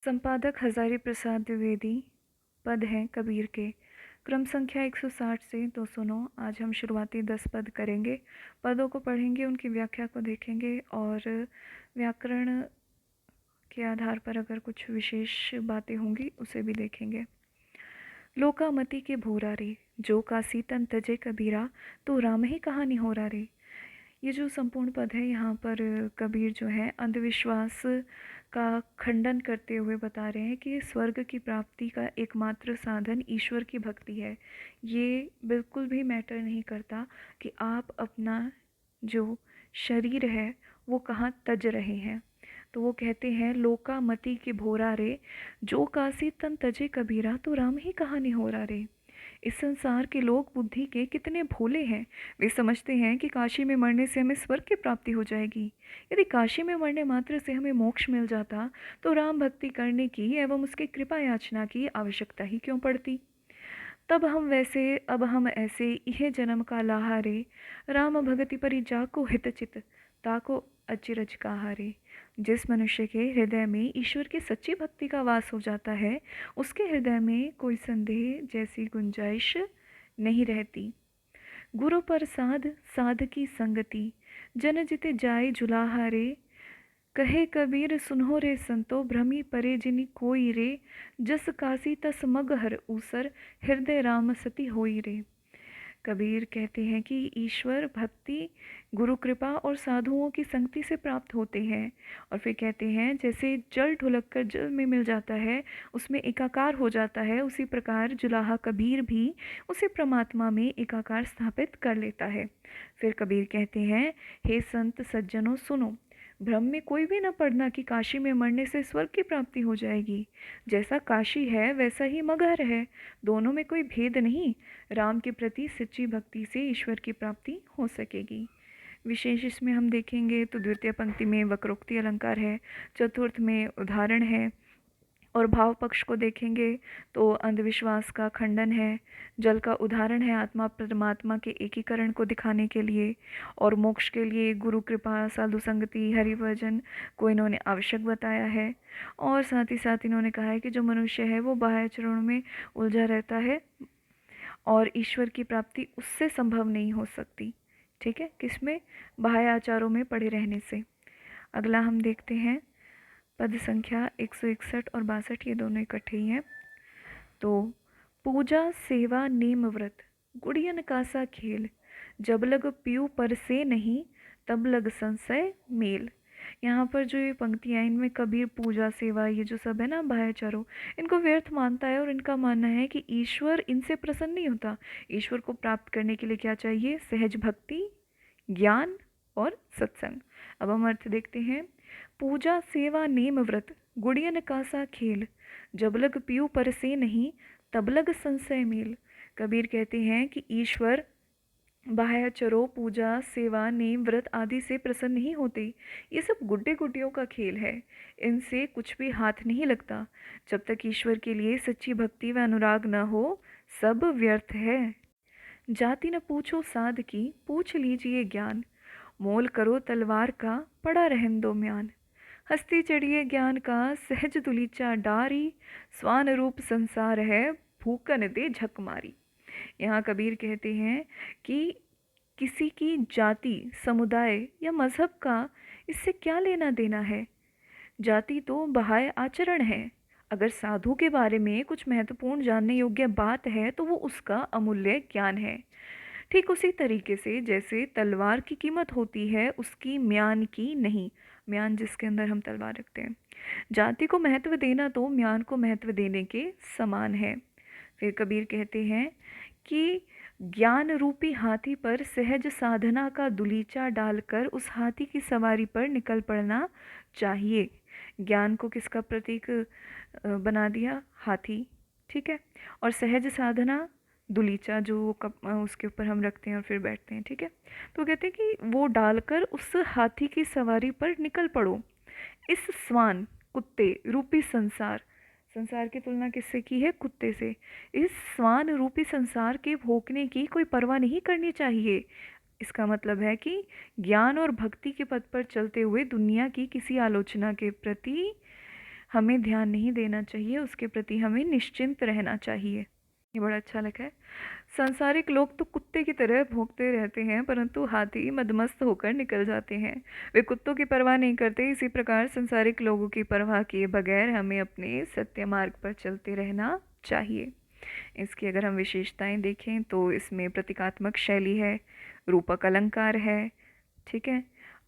संपादक हजारी प्रसाद द्विवेदी। पद हैं कबीर के। क्रम संख्या 160 से 209। आज हम शुरुआती 10 पद करेंगे। पदों को पढ़ेंगे, उनकी व्याख्या को देखेंगे और व्याकरण के आधार पर अगर कुछ विशेष बातें होंगी उसे भी देखेंगे। लोकामति के भोरा रे, जो कासी तन तजे कबीरा, तो राम ही कहानी हो रा रे। ये जो संपूर्ण पद है, यहाँ पर कबीर जो है अंधविश्वास का खंडन करते हुए बता रहे हैं कि स्वर्ग की प्राप्ति का एकमात्र साधन ईश्वर की भक्ति है। ये बिल्कुल भी मैटर नहीं करता कि आप अपना जो शरीर है वो कहाँ तज रहे हैं। तो वो कहते हैं लोकामति के भोरा रे, जो कासी तन तजे कबीरा, तो राम ही कहानी हो रा रे। इस संसार के लोग बुद्धि के कितने भोले हैं। वे समझते हैं कि काशी में मरने से हमें स्वर्ग की प्राप्ति हो जाएगी। यदि काशी में मरने मात्र से हमें मोक्ष मिल जाता तो राम भक्ति करने की एवं उसके कृपा याचना की आवश्यकता ही क्यों पड़ती। अब हम ऐसे इह जन्म का लाहारे, राम भगति परि जाको हितचित, ताको अचिरज कहारे। जिस मनुष्य के हृदय में ईश्वर की सच्ची भक्ति का वास हो जाता है, उसके हृदय में कोई संदेह जैसी गुंजाइश नहीं रहती। गुरु प्रसाद साध की संगति, जन जिते जाए जुलाहारे। कहे कबीर सुनो रे संतो, भ्रमी परे जिनि कोई रे। जस काशी तस मग हर ऊसर, हृदय राम सती होई रे। कबीर कहते हैं कि ईश्वर भक्ति गुरु कृपा और साधुओं की संगति से प्राप्त होते हैं। और फिर कहते हैं जैसे जल ढुलक कर जल में मिल जाता है, उसमें एकाकार हो जाता है, उसी प्रकार जुलाहा कबीर भी उसे परमात्मा में एकाकार स्थापित कर लेता है। फिर कबीर कहते हैं, हे संत सज्जनों सुनो, भ्रम में कोई भी न पड़ना कि काशी में मरने से स्वर्ग की प्राप्ति हो जाएगी। जैसा काशी है वैसा ही मगहर है, दोनों में कोई भेद नहीं। राम के प्रति सच्ची भक्ति से ईश्वर की प्राप्ति हो सकेगी। विशेष इसमें हम देखेंगे तो द्वितीय पंक्ति में वक्रोक्ति अलंकार है, चतुर्थ में उदाहरण है, और भाव पक्ष को देखेंगे तो अंधविश्वास का खंडन है। जल का उदाहरण है आत्मा परमात्मा के एकीकरण को दिखाने के लिए, और मोक्ष के लिए गुरु कृपा साधु संगति हरिभजन को इन्होंने आवश्यक बताया है। और साथ ही साथ इन्होंने कहा है कि जो मनुष्य है वो बाह्य चरणों में उलझा रहता है और ईश्वर की प्राप्ति उससे संभव नहीं हो सकती। ठीक है, किसमें? बाह्य आचारों में पड़े रहने से। अगला हम देखते हैं पद संख्या 161 और 62, ये दोनों इकट्ठे ही हैं। तो पूजा सेवा नेम व्रत, गुड़ियन कासा खेल। जब लग पीऊ पर से नहीं, तब लग संशय मेल। यहाँ पर जो ये पंक्तियाँ, इनमें कबीर पूजा सेवा ये जो सब है ना बाह्यचारों, इनको व्यर्थ मानता है और इनका मानना है कि ईश्वर इनसे प्रसन्न नहीं होता। ईश्वर को प्राप्त करने के लिए क्या चाहिए? सहज भक्ति, ज्ञान और सत्संग। अब हम अर्थ देखते हैं। पूजा सेवा नेम व्रत, गुड़ियन कासा खेल। जब लग पीऊ पर से नहीं, तब लग संशय मेल। कबीर कहते हैं कि ईश्वर बाह्यचरों पूजा सेवा नेम व्रत आदि से प्रसन्न नहीं होते। ये सब गुड्डे गुड्डियों का खेल है, इनसे कुछ भी हाथ नहीं लगता। जब तक ईश्वर के लिए सच्ची भक्ति व अनुराग न हो, सब व्यर्थ है। जाति न पूछो साध की, पूछ लीजिए ज्ञान। मोल करो तलवार का, पड़ा रहन दो म्यान। हस्ती चढ़िए ज्ञान का, सहज दुलीचा डारी। स्वान रूप संसार है, भूकन दे झक मारी। यहाँ कबीर कहते हैं कि किसी की जाति, समुदाय या मजहब का इससे क्या लेना देना है। जाति तो बाह्य आचरण है। अगर साधु के बारे में कुछ महत्वपूर्ण जानने योग्य बात है तो वो उसका अमूल्य ज्ञान है। ठीक उसी तरीके से जैसे तलवार की कीमत होती है उसकी म्यान की नहीं। म्यान जिसके अंदर हम तलवार रखते हैं। जाति को महत्व देना तो म्यान को महत्व देने के समान है। फिर कबीर कहते हैं कि ज्ञान रूपी हाथी पर सहज साधना का दुलीचा डालकर उस हाथी की सवारी पर निकल पड़ना चाहिए। ज्ञान को किसका प्रतीक बना दिया? हाथी। ठीक है, और सहज साधना दुलीचा जो उसके ऊपर हम रखते हैं और फिर बैठते हैं। ठीक है, तो कहते हैं कि वो डालकर उस हाथी की सवारी पर निकल पड़ो। इस स्वान कुत्ते रूपी संसार, संसार की तुलना किससे की है? कुत्ते से। इस स्वान रूपी संसार के भोगने की कोई परवाह नहीं करनी चाहिए। इसका मतलब है कि ज्ञान और भक्ति के पथ पर चलते हुए दुनिया की किसी आलोचना के प्रति हमें ध्यान नहीं देना चाहिए, उसके प्रति हमें निश्चिंत रहना चाहिए। ये बड़ा अच्छा लगा है। सांसारिक लोग तो कुत्ते की तरह भौंकते रहते हैं, परंतु हाथी मदमस्त होकर निकल जाते हैं। वे कुत्तों की परवाह नहीं करते। इसी प्रकार संसारिक लोगों की परवाह किए बगैर हमें अपने सत्य मार्ग पर चलते रहना चाहिए। इसकी अगर हम विशेषताएं देखें तो इसमें प्रतीकात्मक शैली है, रूपक अलंकार है, ठीक है।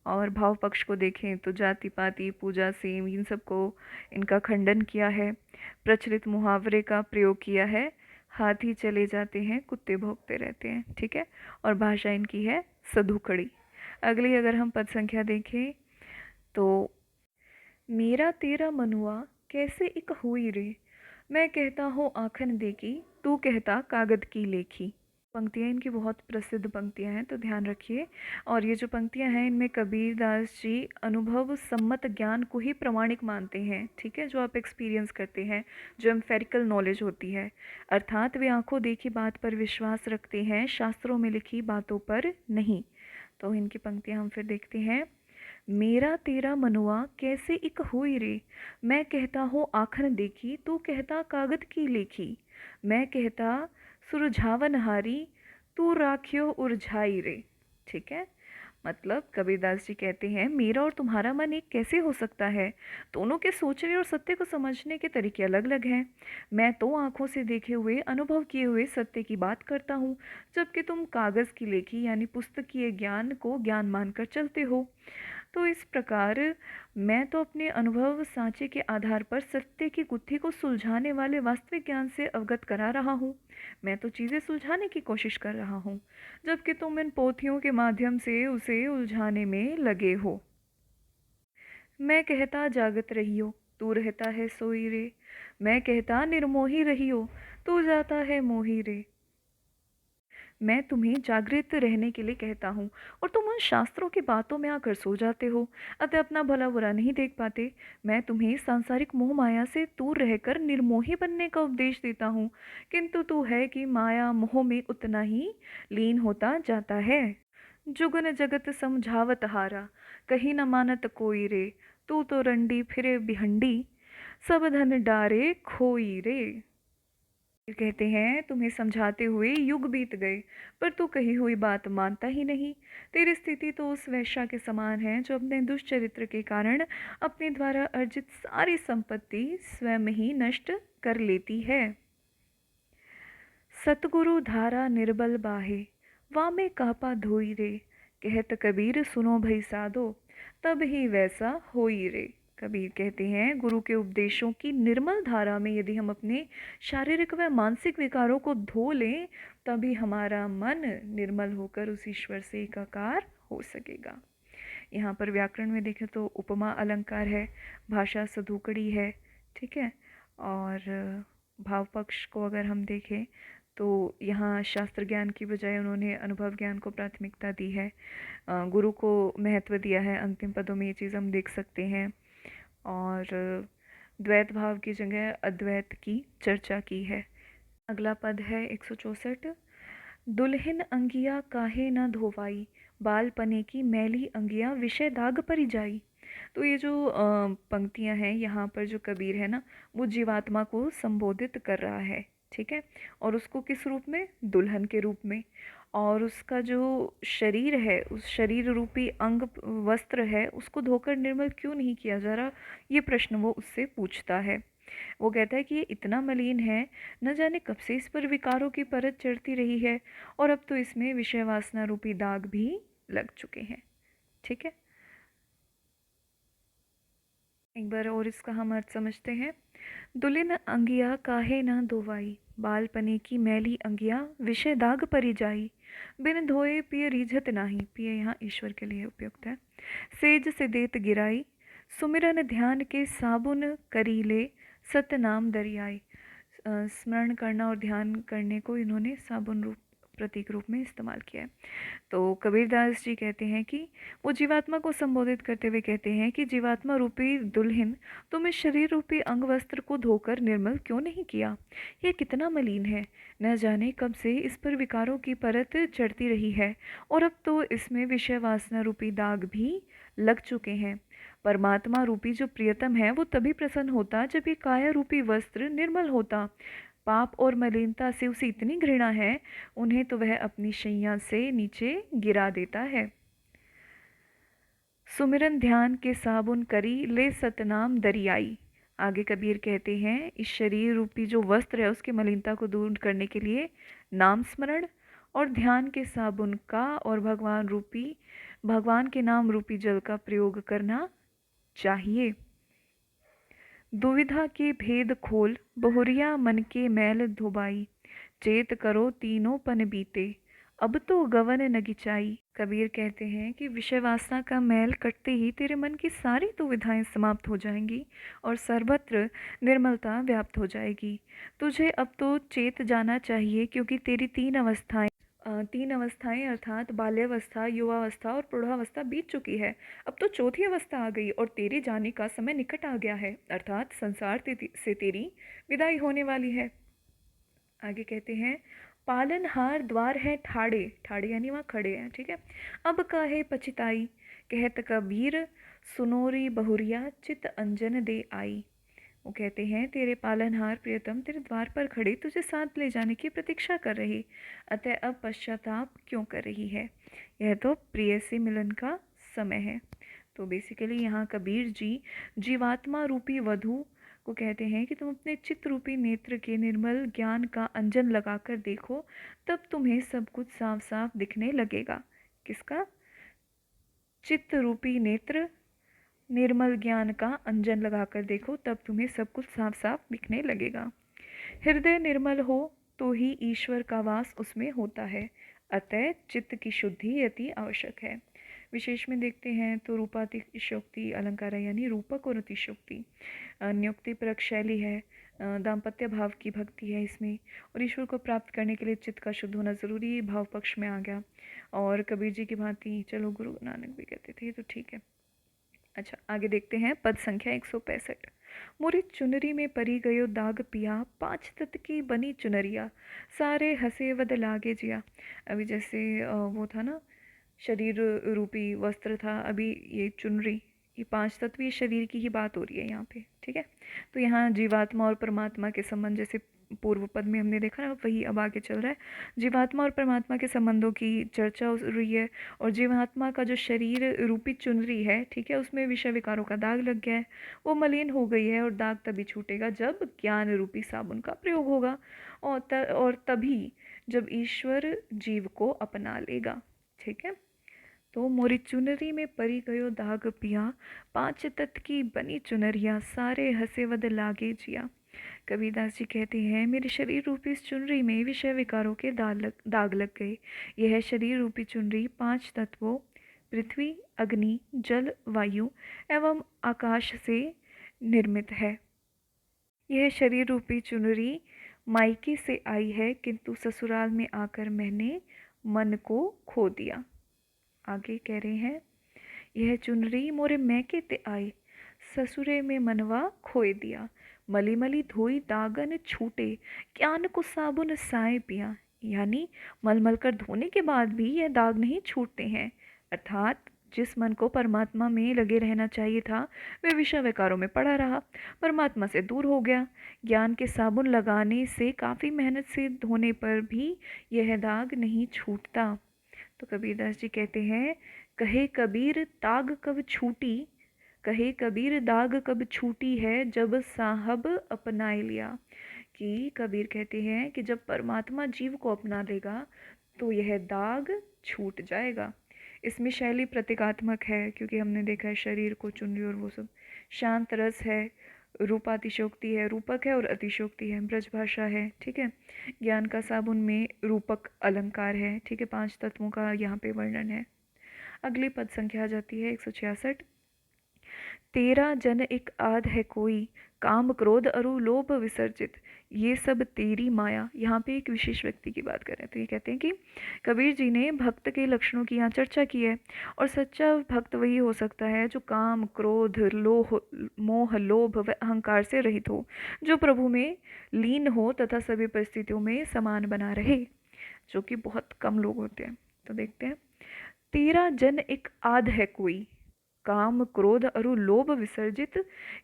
और भाव पक्ष को देखें तो जाति पाति पूजा सेम इन सबको इनका खंडन किया है। प्रचलित मुहावरे का प्रयोग किया है, हाथी चले जाते हैं कुत्ते भौंकते रहते हैं, ठीक है। और भाषा इनकी है सधुकड़ी। अगली अगर हम पद संख्या देखें तो मेरा तेरा मनुआ कैसे इक हुई रे, मैं कहता हूँ आखन देखी, तू कहता कागद की लेखी। पंक्तियाँ इनकी बहुत प्रसिद्ध पंक्तियाँ हैं, तो ध्यान रखिए। और ये जो पंक्तियाँ हैं इनमें कबीरदास जी अनुभव सम्मत ज्ञान को ही प्रमाणिक मानते हैं, ठीक है, जो आप एक्सपीरियंस करते हैं, जो एम्फेरिकल नॉलेज होती है। अर्थात वे आंखों देखी बात पर विश्वास रखते हैं, शास्त्रों में लिखी बातों पर नहीं। तो इनकी पंक्तियाँ हम फिर देखते हैं। मेरा तेरा मनुआ कैसे इक हुई रे, मैं कहता हूँ आखन देखी, तू कहता कागद की लेखी। मैं कहता सुरझावन हारी, तू राखियो उरझाई रे। ठीक है। मतलब कबीरदास जी कहते हैं मेरा और तुम्हारा मन एक कैसे हो सकता है, दोनों के सोचने और सत्य को समझने के तरीके अलग अलग हैं। मैं तो आंखों से देखे हुए अनुभव किए हुए सत्य की बात करता हूँ, जबकि तुम कागज़ की लेखी यानी पुस्तकीय ज्ञान को ज्ञान मानकर चलते हो। तो इस प्रकार मैं तो अपने अनुभव सांचे के आधार पर सत्य की गुत्थी को सुलझाने वाले वास्तविक ज्ञान से अवगत करा रहा हूँ। मैं तो चीज़ें सुलझाने की कोशिश कर रहा हूँ, जबकि तुम इन पोथियों के माध्यम से उसे उलझाने में लगे हो। मैं कहता जागत रहियो, तू रहता है सोई रे। मैं कहता निर्मोही रहियो, तू जाता है मोही रे। मैं तुम्हें जागृत रहने के लिए कहता हूँ और तुम उन शास्त्रों की बातों में आकर सो जाते हो, अतः अपना भला बुरा नहीं देख पाते। मैं तुम्हें सांसारिक मोह माया से दूर रहकर निर्मोही बनने का उपदेश देता हूँ, किंतु तू है कि माया मोह में उतना ही लीन होता जाता है। जुगन जगत समझावत हारा, कहीं न मानत कोई रे। तू तो रंडी फिरे बिहंडी, सब धन डारे खोई रे। कहते हैं तुम्हें समझाते हुए युग बीत गए, पर तू कही हुई बात मानता ही नहीं। तेरी स्थिति तो उस वैश्या के समान है जो अपने दुष्चरित्र के कारण अपने द्वारा अर्जित सारी संपत्ति स्वयं ही नष्ट कर लेती है। सतगुरु धारा निर्बल बाहे, वामे कापा धोई रे। कहत कबीर सुनो भई साधो, तब ही वैसा होई रे। कबीर कहते हैं गुरु के उपदेशों की निर्मल धारा में यदि हम अपने शारीरिक व मानसिक विकारों को धो लें, तभी हमारा मन निर्मल होकर उस ईश्वर से एकाकार हो सकेगा। यहाँ पर व्याकरण में देखें तो उपमा अलंकार है, भाषा सधुकड़ी है, ठीक है। और भाव पक्ष को अगर हम देखें तो यहाँ शास्त्र ज्ञान की बजाय उन्होंने अनुभव ज्ञान को प्राथमिकता दी है, गुरु को महत्व दिया है। अंतिम पदों में ये चीज़ हम देख सकते हैं। और द्वैत भाव की जगह अद्वैत की चर्चा की है। अगला पद है 164। दुल्हन अंगिया काहे न धोवाई, बाल पने की मैली अंगिया विषय दाग परी जाई। तो ये जो पंक्तियां हैं यहाँ पर जो कबीर है ना, वो जीवात्मा को संबोधित कर रहा है, ठीक है। और उसको किस रूप में? दुल्हन के रूप में। और उसका जो शरीर है, उस शरीर रूपी अंग वस्त्र है, उसको धोकर निर्मल क्यों नहीं किया जा रहा, ये प्रश्न वो उससे पूछता है। वो कहता है कि ये इतना मलिन है, न जाने कब से इस पर विकारों की परत चढ़ती रही है, और अब तो इसमें विषय वासना रूपी दाग भी लग चुके हैं, ठीक है। एक बार और इसका हम अर्थ समझते हैं। दुलिन अंगिया काहे न धोवाई, बाल पने की मैली अंगिया विषय दाग परी जाई। बिन धोए पिय रीझत नाही, पिय यहाँ ईश्वर के लिए उपयुक्त है। सेज से देत गिराई, सुमिरन ध्यान के साबुन करी ले, सतनाम दरियाई। स्मरण करना और ध्यान करने को इन्होंने साबुन रूप प्रतीक रूप में इस्तेमाल किया है। तो कबीरदास जी कहते हैं कि वो जीवात्मा को संबोधित करते हुए कहते हैं कि जीवात्मा रूपी दुल्हन, तुम इस शरीर रूपी अंग वस्त्र को धोकर निर्मल क्यों नहीं किया? यह कितना मलिन है, न जाने कब से इस पर विकारों की परत चढ़ती रही है, और अब तो इसमें विषय वासना रूपी दाग भी लग चुके हैं। परमात्मा रूपी जो प्रियतम है वो तभी प्रसन्न होता जब ये काया रूपी वस्त्र निर्मल होता। पाप और मलिनता से उसे इतनी घृणा है, उन्हें तो वह अपनी शैया से नीचे गिरा देता है। सुमिरन ध्यान के साबुन करी ले सतनाम दरियाई। आगे कबीर कहते हैं, इस शरीर रूपी जो वस्त्र है उसकी मलिनता को दूर करने के लिए नाम स्मरण और ध्यान के साबुन का और भगवान के नाम रूपी जल का प्रयोग करना चाहिए। दुविधा के भेद खोल बहुरिया मन के मैल धोबाई। चेत करो तीनों पन बीते अब तो गवन न गिचाई। कबीर कहते हैं कि विषय वासना का मैल कटते ही तेरे मन की सारी दुविधाएं समाप्त हो जाएंगी और सर्वत्र निर्मलता व्याप्त हो जाएगी। तुझे अब तो चेत जाना चाहिए, क्योंकि तेरी तीन अवस्थाएं अर्थात बाल्यावस्था, युवावस्था और प्रौढ़ावस्था बीत चुकी है। अब तो चौथी अवस्था आ गई और तेरे जाने का समय निकट आ गया है, अर्थात संसार से तेरी विदाई होने वाली है। आगे कहते हैं, पालनहार द्वार है ठाड़े, ठाड़े यानी वहाँ खड़े हैं, ठीक है। अब काहे पछताई कहत कबीर सुनोरी बहुरिया चित अंजन दे आई। वो कहते हैं, तेरे पालनहार प्रियतम तेरे द्वार पर खड़े तुझे साथ ले जाने की प्रतीक्षा कर रही, अतः अब पश्चाताप क्यों कर रही है? यह तो प्रिय से मिलन का समय है। तो बेसिकली यहाँ कबीर जी जीवात्मा रूपी वधू को कहते हैं कि तुम अपने चित्त रूपी नेत्र के निर्मल ज्ञान का अंजन लगाकर देखो, तब तुम्हें सब कुछ साफ साफ दिखने लगेगा। किसका? चित्त रूपी नेत्र निर्मल ज्ञान का अंजन लगाकर देखो, तब तुम्हें सब कुछ साफ साफ दिखने लगेगा। हृदय निर्मल हो तो ही ईश्वर का वास उसमें होता है, अतः चित्त की शुद्धि अति आवश्यक है। विशेष में देखते हैं तो रूपातिशोक्ति अलंकार है, यानी रूपक और अतिशोक्ति नियुक्ति परक शैली है। दाम्पत्य भाव की भक्ति है इसमें, और ईश्वर को प्राप्त करने के लिए चित्त का शुद्ध होना ज़रूरी भाव पक्ष में आ गया। और कबीर जी की भांति चलो गुरु नानक भी कहते थे, तो ठीक है। अच्छा, आगे देखते हैं पद संख्या 165। मोरी चुनरी में परी गयो दाग पिया, 5 तत की बनी चुनरिया, सारे हंसे वद लागे जिया। अभी जैसे वो था ना, शरीर रूपी वस्त्र था, अभी ये चुनरी, ये 5 तत्व, ये शरीर की ही बात हो रही है यहाँ पे, ठीक है। तो यहाँ जीवात्मा और परमात्मा के संबंध, जैसे पूर्व पद में हमने देखा ना, वही अब आगे चल रहा है। जीवात्मा और परमात्मा के संबंधों की चर्चा हो रही है, और जीवात्मा का जो शरीर रूपी चुनरी है, ठीक है, उसमें विषय विकारों का दाग लग गया है, वो मलिन हो गई है, और दाग तभी छूटेगा जब ज्ञान रूपी साबुन का प्रयोग होगा, और तभी जब ईश्वर जीव को अपना लेगा, ठीक है। तो मोरी चुनरी में परी गयो दाग पिया, 5 तत की बनी चुनरिया, सारे हंसे वद लागे जिया। कबीरदास जी कहते हैं, मेरे शरीर रूपी इस चुनरी में विषय विकारों के दाग लग गए। यह शरीर रूपी चुनरी 5 तत्वों पृथ्वी, अग्नि, जल, वायु एवं आकाश से निर्मित है। यह शरीर रूपी चुनरी मायके से आई है, किंतु ससुराल में आकर मैंने मन को खो दिया। आगे कह रहे हैं, यह चुनरी मोरे मैके ते आई, ससुरे में मनवा खोए दिया। मली मली धोई दागन छूटे, ज्ञान को साबुन साए पिया। यानी मल कर धोने के बाद भी यह दाग नहीं छूटते हैं, अर्थात जिस मन को परमात्मा में लगे रहना चाहिए था, वह विषय विकारों में पड़ा रहा, परमात्मा से दूर हो गया। ज्ञान के साबुन लगाने से काफ़ी मेहनत से धोने पर भी यह दाग नहीं छूटता। तो कबीरदास जी कहते हैं, कहे कबीर दाग कब छूटी, कहे कबीर दाग कब छूटी है, जब साहब अपनाए लिया। कि कबीर कहते हैं कि जब परमात्मा जीव को अपना लेगा तो यह दाग छूट जाएगा। इसमें शैली प्रतीकात्मक है, क्योंकि हमने देखा है शरीर को चुनरी और वो सब। शांत रस है, रूपातिशोक्ति है, रूपक है, और अतिशोक्ति है, ब्रजभाषा है, ठीक है। ज्ञान का साबुन में रूपक अलंकार है, ठीक है, 5 तत्वों का यहाँ पे वर्णन है। अगली पद संख्या आ जाती है 166। तेरा जन एक आध है कोई, काम क्रोध अरु लोभ विसर्जित, ये सब तेरी माया। यहाँ पे एक विशेष व्यक्ति की बात कर रहे हैं। तो ये कहते हैं कि कबीर जी ने भक्त के लक्षणों की यहाँ चर्चा की है, और सच्चा भक्त वही हो सकता है जो काम क्रोध लोह मोह लोभ व अहंकार से रहित हो, जो प्रभु में लीन हो तथा सभी परिस्थितियों में समान बना रहे, जो कि बहुत कम लोग होते हैं। तो देखते हैं, तेरा जन एक आध है कोई, काम क्रोध अरु लोभ विसर्जित,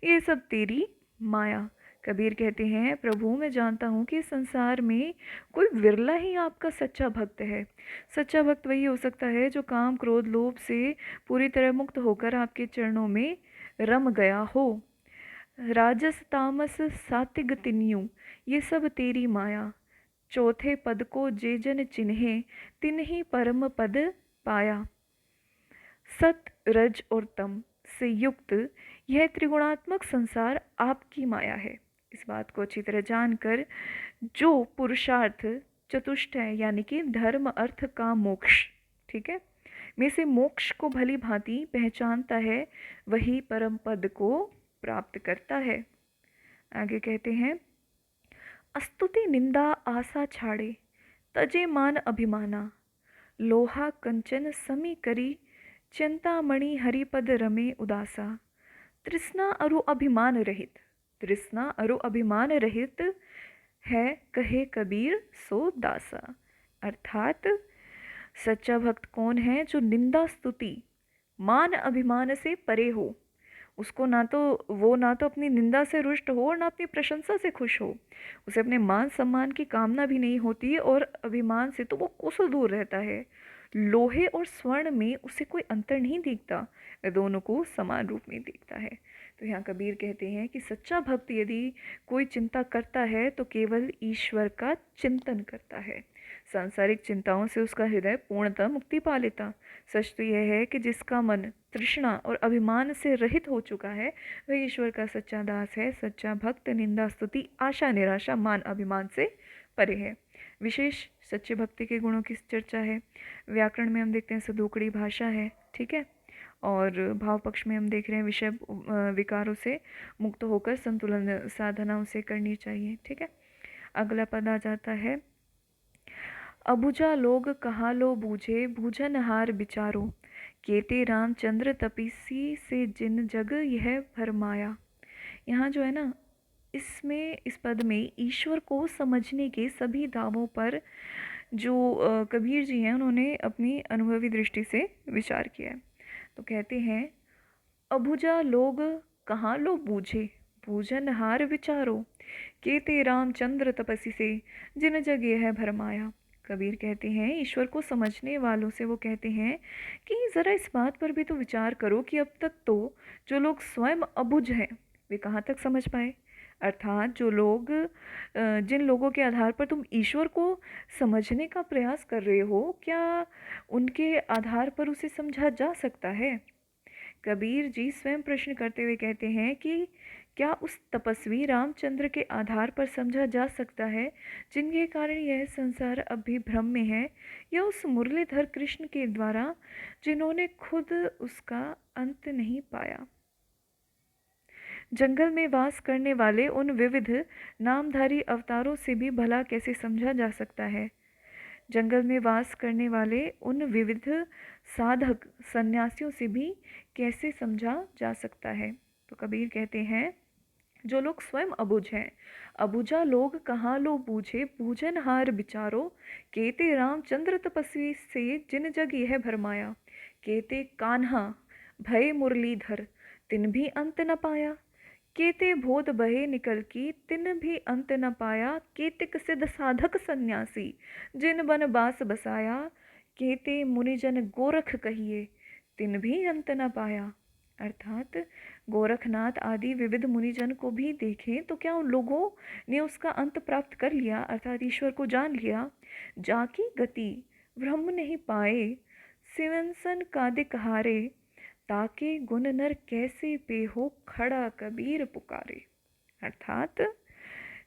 ये सब तेरी माया। कबीर कहते हैं, प्रभु मैं जानता हूँ कि संसार में कोई विरला ही आपका सच्चा भक्त है। सच्चा भक्त वही हो सकता है जो काम क्रोध लोभ से पूरी तरह मुक्त होकर आपके चरणों में रम गया हो। राजस तामस सात्विक तिन्यू, ये सब तेरी माया। चौथे पद को जे जन चिन्हे, तिन्ही परम पद पाया। सत रज और तम से युक्त यह त्रिगुणात्मक संसार आपकी माया है। इस बात को अच्छी तरह जानकर जो पुरुषार्थ चतुष्ट है, यानी कि धर्म अर्थ काम मोक्ष, ठीक है, में से मोक्ष को भली भांति पहचानता है, वही परम पद को प्राप्त करता है। आगे कहते हैं, अस्तुति निंदा आशा छाड़े, तजे मान अभिमाना। लोहा कंचन समी करी, चिंतामणि हरिपद रमे उदासा। तृष्णा अरु अभिमान रहित, तृष्णा अरु अभिमान रहित है, कहे कबीर सो दासा। अर्थात सच्चा भक्त कौन है? जो निंदा स्तुति मान अभिमान से परे हो। उसको ना तो अपनी निंदा से रुष्ट हो और ना अपनी प्रशंसा से खुश हो। उसे अपने मान सम्मान की कामना भी नहीं होती और अभिमान से तो वो कोसों दूर रहता है। लोहे और स्वर्ण में उसे कोई अंतर नहीं दिखता, वह दोनों को समान रूप में दिखता है। तो यहाँ कबीर कहते हैं कि सच्चा भक्त यदि कोई चिंता करता है तो केवल ईश्वर का चिंतन करता है। सांसारिक चिंताओं से उसका हृदय पूर्णतः मुक्ति पा लेता। सच तो यह है कि जिसका मन तृष्णा और अभिमान से रहित हो चुका है, वह ईश्वर का सच्चा दास है। सच्चा भक्त निंदा स्तुति आशा निराशा मान अभिमान से परे है। विशेष सच्चे भक्ति के गुणों की चर्चा है। व्याकरण में हम देखते हैं सदोकड़ी भाषा है, ठीक है, और भाव पक्ष में हम देख रहे हैं विषय विकारों से मुक्त होकर संतुलन साधना उसे करनी चाहिए, ठीक है। अगला पद आ जाता है, अबुझा लोग कहा लो बूझे, बूझनहार विचारो। केते रामचंद्र तपस्वी से जिन जग यह फरमाया। यहाँ जो है ना, इसमें इस पद में ईश्वर को समझने के सभी दावों पर जो कबीर जी हैं उन्होंने अपनी अनुभवी दृष्टि से विचार किया है। तो कहते हैं, अबुझा लोग कहाँ लो बूझे, बूझनहार विचारो। केते रामचंद्र तपस्वी से जिन जग यह भरमाया। कबीर कहते हैं, ईश्वर को समझने वालों से वो कहते हैं कि ज़रा इस बात पर भी तो विचार करो कि अब तक तो जो लोग स्वयं अबुझ हैं वे कहाँ तक समझ पाए। अर्थात जो लोग जिन लोगों के आधार पर तुम ईश्वर को समझने का प्रयास कर रहे हो, क्या उनके आधार पर उसे समझा जा सकता है? कबीर जी स्वयं प्रश्न करते हुए कहते हैं कि क्या उस तपस्वी रामचंद्र के आधार पर समझा जा सकता है जिनके कारण यह संसार अब भी भ्रम में है, या उस मुरलीधर कृष्ण के द्वारा जिन्होंने खुद उसका अंत नहीं पाया। जंगल में वास करने वाले उन विविध नामधारी अवतारों से भी भला कैसे समझा जा सकता है? जंगल में वास करने वाले उन विविध साधक सन्यासियों से भी कैसे समझा जा सकता है? तो कबीर कहते हैं, जो लोग स्वयं अबुझ हैं, अबुझा लोग कहाँ लो बूझे, बूझनहार विचारो। केते रामचंद्र तपस्वी से जिन जग यह भरमाया। केते कान्हा भय मुरलीधर, तिन भी अंत न पाया। केते बोध बहे निकल की, तिन भी अंत न पाया। केतिक सिद्ध साधक सन्यासी, जिन बन बास बसाया। केते मुनिजन गोरख कहिए, तिन भी अंत न पाया। अर्थात गोरखनाथ आदि विविध मुनिजन को भी देखें तो क्या उन लोगों ने उसका अंत प्राप्त कर लिया, अर्थात ईश्वर को जान लिया? जाकी गति ब्रह्म नहीं पाए, सिवंसन कादिक हारे। ताके गुण नर कैसे पे हो, खड़ा कबीर पुकारे। अर्थात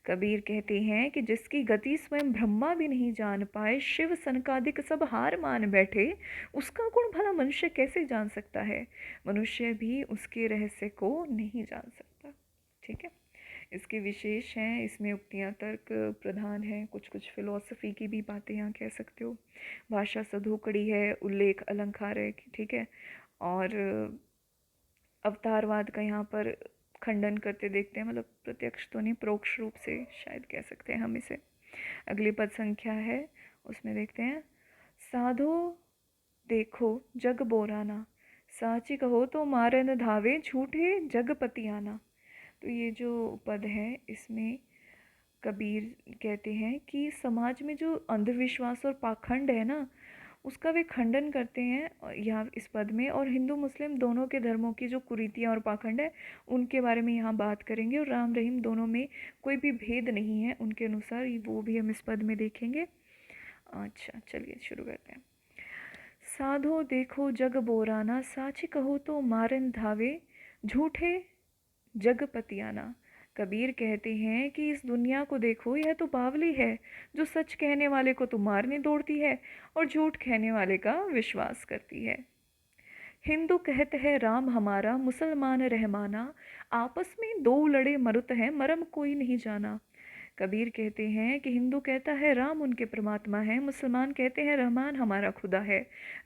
कबीर कहते हैं कि जिसकी गति स्वयं ब्रह्मा भी नहीं जान पाए, शिव सनकादिक सब हार मान बैठे, उसका गुण भला मनुष्य कैसे जान सकता है? मनुष्य भी उसके रहस्य को नहीं जान सकता, ठीक है। इसके विशेष हैं, इसमें उक्तियाँ तर्क प्रधान हैं, कुछ कुछ फिलॉसफी की भी बातें यहाँ कह सकते हो। भाषा सधोकड़ी है, उल्लेख अलंकार है, ठीक है, और अवतारवाद का यहाँ पर खंडन करते देखते हैं, मतलब प्रत्यक्ष तो नहीं, परोक्ष रूप से शायद कह सकते हैं हम इसे। अगली पद संख्या है, उसमें देखते हैं, साधो देखो जग बोराना, साची कहो तो मारन धावे, झूठे जगपति आना। तो ये जो पद है इसमें कबीर कहते हैं कि समाज में जो अंधविश्वास और पाखंड है ना, उसका वे खंडन करते हैं यहाँ इस पद में। और हिंदू मुस्लिम दोनों के धर्मों की जो कुरीतियाँ और पाखंड है उनके बारे में यहाँ बात करेंगे। और राम रहीम दोनों में कोई भी भेद नहीं है उनके अनुसार, वो भी हम इस पद में देखेंगे। अच्छा चलिए शुरू करते हैं। साधो देखो जग बोराना, साची कहो तो मारन धावे, झूठे जगपति आना। कबीर कहते हैं कि इस दुनिया को देखो, यह तो बावली है जो सच कहने वाले को तो मारने दौड़ती है और झूठ कहने वाले का विश्वास करती है। हिंदू कहते हैं राम हमारा, मुसलमान रहमाना, आपस में दो लड़े मरुत हैं, मरम कोई नहीं जाना। कबीर कहते हैं कि हिंदू कहता है राम उनके परमात्मा है, मुसलमान कहते हैं रहमान हमारा खुदा है।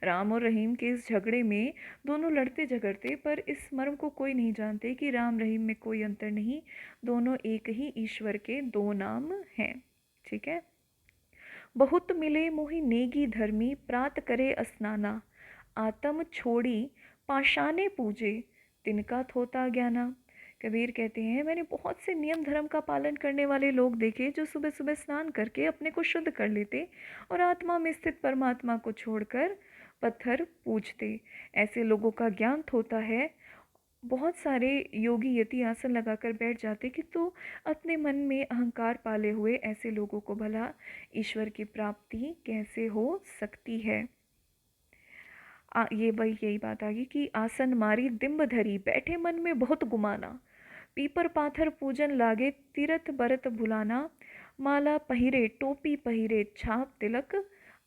राम और रहीम के इस झगड़े में दोनों लड़ते झगड़ते, पर इस मर्म को कोई नहीं जानते कि राम रहीम में कोई अंतर नहीं, दोनों एक ही ईश्वर के दो नाम हैं। ठीक है। बहुत मिले मोहि नेगी धर्मी, प्रात करे स्नाना, आत्म छोड़ी पाषाणे पूजे, तिनका थोता ज्ञाना। कबीर कहते हैं मैंने बहुत से नियम धर्म का पालन करने वाले लोग देखे जो सुबह सुबह स्नान करके अपने को शुद्ध कर लेते और आत्मा में स्थित परमात्मा को छोड़कर पत्थर पूजते। ऐसे लोगों का ज्ञान होता है। बहुत सारे योगी यति आसन लगाकर बैठ जाते कि तो अपने मन में अहंकार पाले हुए ऐसे लोगों को भला ईश्वर की प्राप्ति कैसे हो सकती है। ये भाई यही बात आ गई कि आसन मारी दिम्ब धरी, बैठे मन में बहुत गुमाना, पीपर पाथर पूजन लागे, तीरथ बरत भुलाना, माला पहिरे टोपी पहिरे, छाप तिलक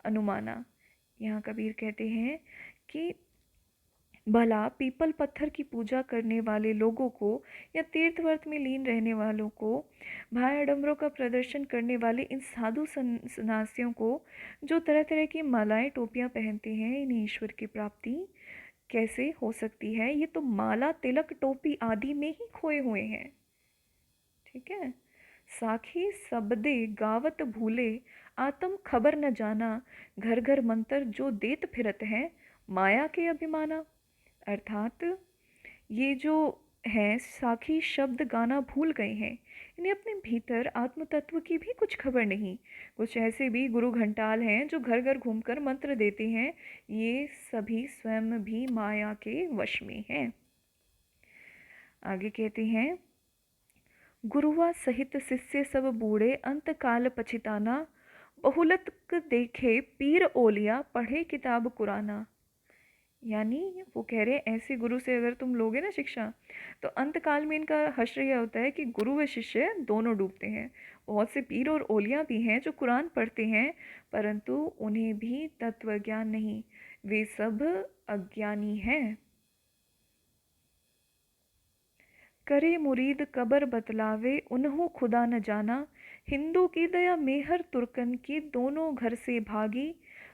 अनुमाना। यहाँ कबीर कहते हैं कि भला पीपल पत्थर की पूजा करने वाले लोगों को या तीर्थ व्रत में लीन रहने वालों को, भाई आडंबरों का प्रदर्शन करने वाले इन साधु सन्यासियों को जो तरह तरह की मालाएं टोपियां पहनते हैं, इन्हें ईश्वर की प्राप्ति कैसे हो सकती है। ये तो माला तिलक टोपी आदि में ही खोए हुए हैं। ठीक है। साखी सबदे गावत भूले, आत्म खबर न जाना, घर घर मंत्र जो देत फिरत है, माया के अभिमाना। अर्थात ये जो हैं साखी शब्द गाना भूल गए हैं, इन्हें अपने भीतर आत्म तत्व की भी कुछ खबर नहीं। कुछ ऐसे भी गुरु घंटाल हैं जो घर घर घूमकर मंत्र देते हैं, ये सभी स्वयं भी माया के वश में हैं। आगे कहते हैं गुरुआ सहित शिष्य सब बूढ़े, अंत काल पछिताना, बहुलत देखे पीर ओलिया, पढ़े किताब कुराना। यानी वो कह रहे हैं ऐसे गुरु से अगर तुम लोगे ना शिक्षा, तो अंत काल में इनका हश्र यह होता है कि गुरु व शिष्य दोनों डूबते हैं। बहुत से पीर और ओलिया भी हैं जो कुरान पढ़ते हैं, परंतु उन्हें भी तत्व ज्ञान नहीं, वे सब अज्ञानी हैं। करे मुरीद कबर बतलावे, उन्हों खुदा न जाना, हिंदू की दया मेहर तुर्कन की, दोनों घर से भागी,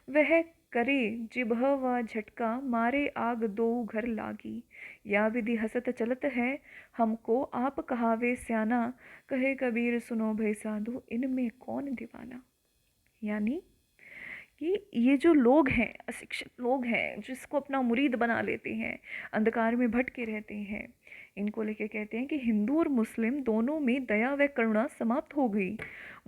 वह करे जिभह व झटका, मारे आग दो घर लागी। या विधि हसत चलत है, हमको आप कहावे स्याना, कहे कबीर सुनो भई साधु, इनमें कौन दीवाना। यानी कि ये जो लोग हैं, अशिक्षित लोग हैं जिसको अपना मुरीद बना लेते हैं, अंधकार में भटके रहते हैं, इनको लेके कहते हैं कि हिंदू और मुस्लिम दोनों में दया व करुणा समाप्त हो गई।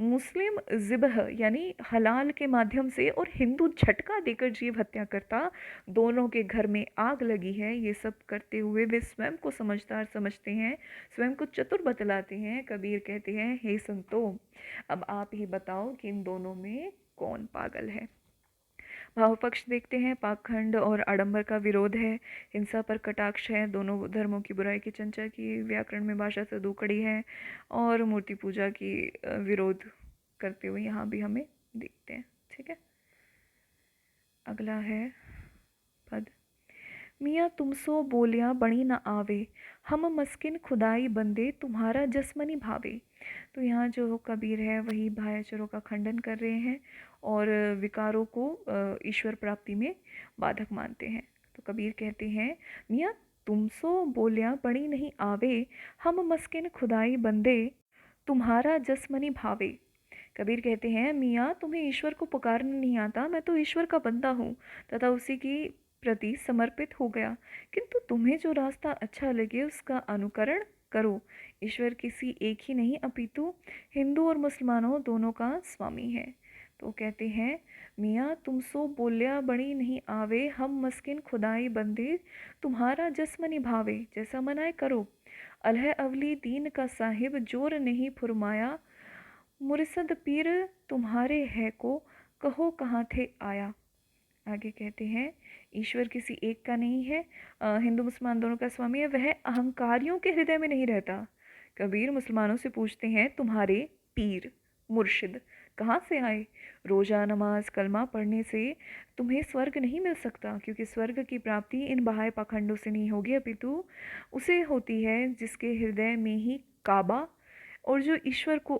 मुस्लिम ज़िबह यानी हलाल के माध्यम से और हिंदू झटका देकर जीव हत्या करता, दोनों के घर में आग लगी है। ये सब करते हुए वे स्वयं को समझदार समझते हैं, स्वयं को चतुर बतलाते हैं। कबीर कहते हैं हे संतो, अब आप ही बताओ कि इन दोनों में कौन पागल है। भाव पक्ष देखते हैं। पाखंड और आडंबर का विरोध है, हिंसा पर कटाक्ष है, दोनों धर्मों की बुराई की चर्चा की, व्याकरण में भाषा से दुकड़ी है, और मूर्ति पूजा की विरोध करते हुए यहाँ भी हमें देखते हैं। ठीक है। अगला है पद। मियाँ तुमसो बोलिया बणी न आवे, हम मस्किन खुदाई बंदे, तुम्हारा जसमनी भावे। तो यहाँ जो कबीर है वही भायाचरों का खंडन कर रहे हैं और विकारों को ईश्वर प्राप्ति में बाधक मानते हैं। तो कबीर कहते हैं मियाँ तुमसो बोलिया बणी नहीं आवे, हम मस्किन खुदाई बंदे, तुम्हारा जसमनी भावे। कबीर कहते हैं मियाँ तुम्हें ईश्वर को पुकारना नहीं आता, मैं तो ईश्वर का बंदा हूँ तथा उसी की प्रति समर्पित हो गया। किंतु तुम्हें जो रास्ता अच्छा लगे उसका अनुकरण करो। ईश्वर किसी एक ही नहीं अपितु हिंदू और मुसलमानों दोनों का स्वामी है। तो कहते हैं, मियाँ तुम सो बोलिया बड़ी नहीं आवे, हम मस्किन खुदाई बंदे तुम्हारा जस्म निभावे। जैसा मनाए करो। अलह अवली दीन का साहिब जोर नहीं फुरमाया, मुर्शद पीर तुम्हारे है को कहो कहाँ थे आया। आगे कहते हैं, ईश्वर किसी एक का नहीं है, हिंदू मुसलमान दोनों का स्वामी है। वह अहंकारियों के हृदय में नहीं रहता। कबीर मुसलमानों से पूछते हैं, तुम्हारे पीर मुर्शिद कहाँ से आए? रोज़ा नमाज कलमा पढ़ने से तुम्हें स्वर्ग नहीं मिल सकता, क्योंकि स्वर्ग की प्राप्ति इन बाह्य पाखंडों से नहीं होगी, अपितु उसे होती है जिसके हृदय में ही काबा और जो ईश्वर की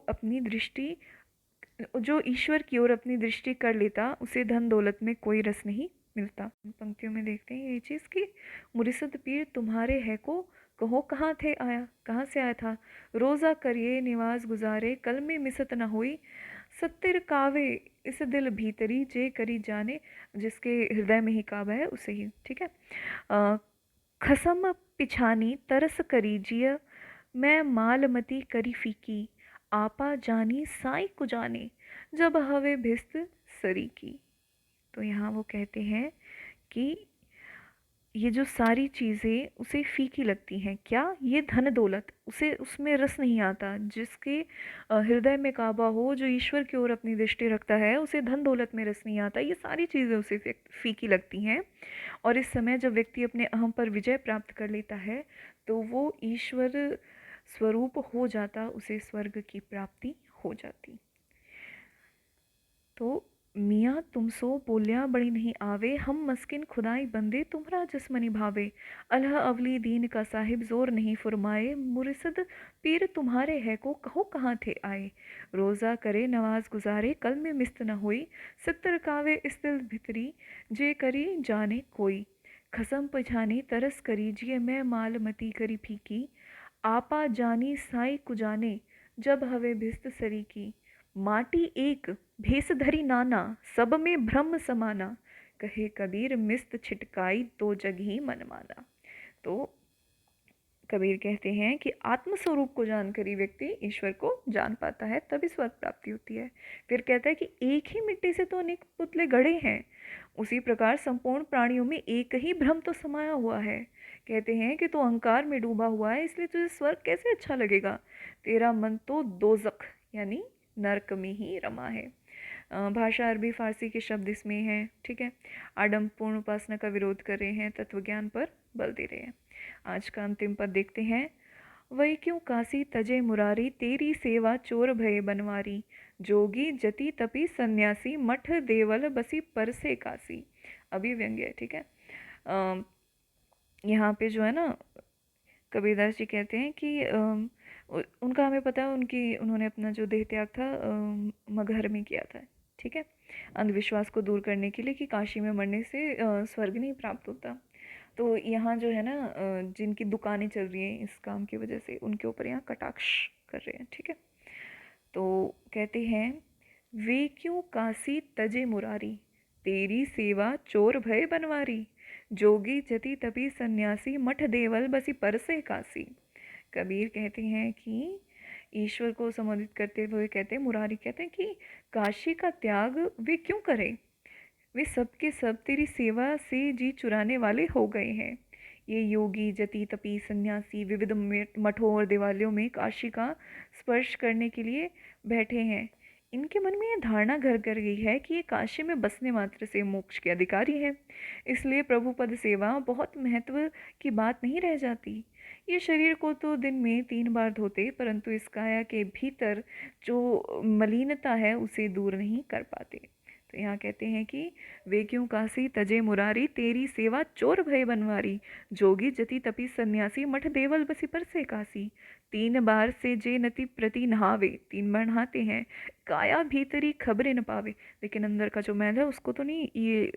ओर अपनी दृष्टि कर लेता, उसे धन दौलत में कोई रस नहीं मिलता। पंक्तियों में देखते हैं ये चीज़ कि मुरिसद पीर तुम्हारे है को कहो कहाँ थे आया, कहाँ से आया था। रोज़ा करिए निवाज गुजारे, कल में मिसत न हुई, सत्तिर कावे इस दिल भीतरी जे करी जाने। जिसके हृदय में ही काबा है उसे ही, ठीक है। खसम पिछानी तरस करी जिय, मैं मालमती करी फीकी, आपा जानी साई को जाने, जब हवे भिस्त सरी की। तो यहाँ वो कहते हैं कि ये जो सारी चीज़ें उसे फीकी लगती हैं। क्या? ये धन दौलत, उसे उसमें रस नहीं आता। जिसके हृदय में काबा हो, जो ईश्वर की ओर अपनी दृष्टि रखता है, उसे धन दौलत में रस नहीं आता। ये सारी चीज़ें उसे फीकी लगती हैं। और इस समय जब व्यक्ति अपने अहम पर विजय प्राप्त कर लेता है, तो वो ईश्वर स्वरूप हो जाता, उसे स्वर्ग की प्राप्ति हो जाती। तो मियाँ तुम सो बोलिया बड़ी नहीं आवे, हम मस्किन खुदाई बंदे तुम्हारा जिस्म निभावे। अलह अवली दीन का साहिब जोर नहीं फुरमाए, मुर्शद पीर तुम्हारे है को कहो कहाँ थे आए। रोज़ा करे नवाज गुजारे, कल में मिस्त न हुई, सितर कावे इस दिल भितरी जे करी जाने कोई। खसम पछानी तरस करी जिये, मैं माल मती करी फीकी, आपा जानी साई कुजाने, जब हवे भिस्त सरी की। माटी एक भेस धरी नाना, सब में ब्रह्म समाना, कहे कबीर मिस्त छिटकाई तो जग ही मन माना। तो कबीर कहते हैं कि आत्मस्वरूप को जानकर ही व्यक्ति ईश्वर को जान पाता है, तभी स्वर्ग प्राप्ति होती है। फिर कहता है कि एक ही मिट्टी से तो अनेक पुतले गढ़े हैं, उसी प्रकार संपूर्ण प्राणियों में एक ही भ्रम तो समाया हुआ है। कहते हैं कि तो अहंकार में डूबा हुआ है, इसलिए तुझे स्वर्ग कैसे अच्छा लगेगा। तेरा मन तो दोजख यानी नरक में ही रमा है। भाषा अरबी फारसी के शब्द इसमें हैं, ठीक है। आडम्बरपूर्ण उपासना का विरोध कर रहे हैं, तत्वज्ञान पर बल दे रहे हैं। आज का अंतिम पद देखते हैं। वही क्यों काशी तजे मुरारी, तेरी सेवा चोर भये बनवारी, जोगी जति तपी सन्यासी, मठ देवल बसी परसे काशी। अभी व्यंग्य है, ठीक है। यहाँ पे जो है ना, कबीरदास जी कहते हैं कि उनका हमें पता है, उन्होंने अपना जो देह त्याग था मगहर में किया था, ठीक है, अंधविश्वास को दूर करने के लिए कि काशी में मरने से स्वर्ग नहीं प्राप्त होता। तो यहाँ जो है ना, जिनकी दुकानें चल रही हैं इस काम की वजह से, उनके ऊपर यहाँ कटाक्ष कर रहे हैं, ठीक है। तो कहते हैं, वे क्यों काशी तजे मुरारी, तेरी सेवा चोर भय बनवारी, जोगी जति तपी सन्यासी, मठ देवल बसी परसे काशी। कबीर कहते हैं कि ईश्वर को संबोधित करते हुए कहते हैं, मुरारी कहते हैं कि काशी का त्याग वे क्यों करें, वे सब के सब तेरी सेवा से जी चुराने वाले हो गए हैं। ये योगी जति तपी सन्यासी विविध मठों और दिवालियों में काशी का स्पर्श करने के लिए बैठे हैं। इनके मन में यह धारणा घर कर गई है कि ये काशी में बसने मात्र से मोक्ष के अधिकारी हैं, इसलिए प्रभु पद सेवा बहुत महत्व की बात नहीं रह जाती। ये शरीर को तो दिन में 3 बार धोते, परंतु इस काया के भीतर जो मलिनता है उसे दूर नहीं कर पाते। तो यहाँ कहते हैं कि वे क्यों काशी तजे मुरारी, तेरी सेवा चोर भय बनवारी, जोगी जति तपी सन्यासी, मठ देवल बसी पर से काशी। 3 बार से जे नति प्रति नहावे, 3 बार नहाते हैं, काया भीतरी खबरें न पावे, लेकिन अंदर का जो मैल है उसको तो नहीं ये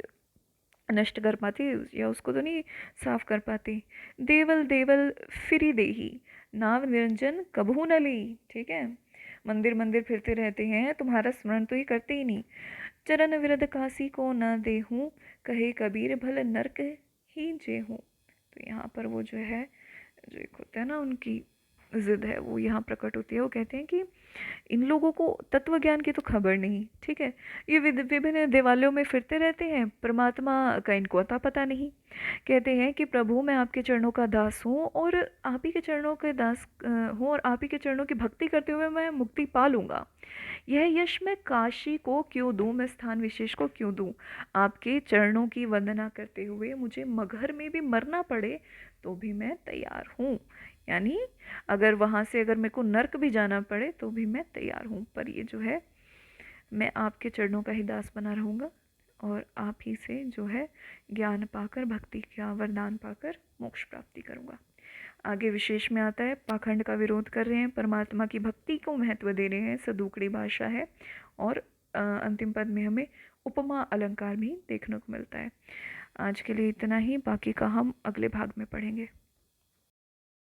नष्ट कर पाते, या उसको तो नहीं साफ कर पाते। देवल देवल फिरी देही, नाव निरंजन कभू न ली, ठीक है। मंदिर मंदिर फिरते रहते हैं, तुम्हारा स्मरण तो ये करते ही नहीं। चरण विरध काशी को न देहूँ, कहे कबीर भल नरक ही जेहूँ। तो यहाँ पर वो जो है, जो एक होता है ना उनकी जिद है, वो यहाँ प्रकट होती है। वो कहते हैं कि इन लोगों को तत्व ज्ञान की तो खबर नहीं, ठीक है, ये विभिन्न देवालयों में फिरते रहते हैं, परमात्मा का इनको अता पता नहीं। कहते हैं कि प्रभु मैं आपके चरणों का दास हूँ और आप ही के चरणों के दास हूँ, और आप ही के चरणों की भक्ति करते हुए मैं मुक्ति पा लूँगा। यह यश मैं काशी को क्यों दूँ, मैं स्थान विशेष को क्यों दूँ। आपके चरणों की वंदना करते हुए मुझे मगहर में भी मरना पड़े तो भी मैं तैयार हूँ। यानी अगर वहाँ से अगर मेरे को नर्क भी जाना पड़े तो भी मैं तैयार हूँ, पर ये जो है मैं आपके चरणों का ही दास बना रहूँगा और आप ही से जो है ज्ञान पाकर, भक्ति का वरदान पाकर मोक्ष प्राप्ति करूँगा। आगे विशेष में आता है, पाखंड का विरोध कर रहे हैं, परमात्मा की भक्ति को महत्व दे रहे हैं, सदुकड़ी भाषा है। और अंतिम पद में हमें उपमा अलंकार भी देखने को मिलता है। आज के लिए इतना ही, बाकी का हम अगले भाग में पढ़ेंगे।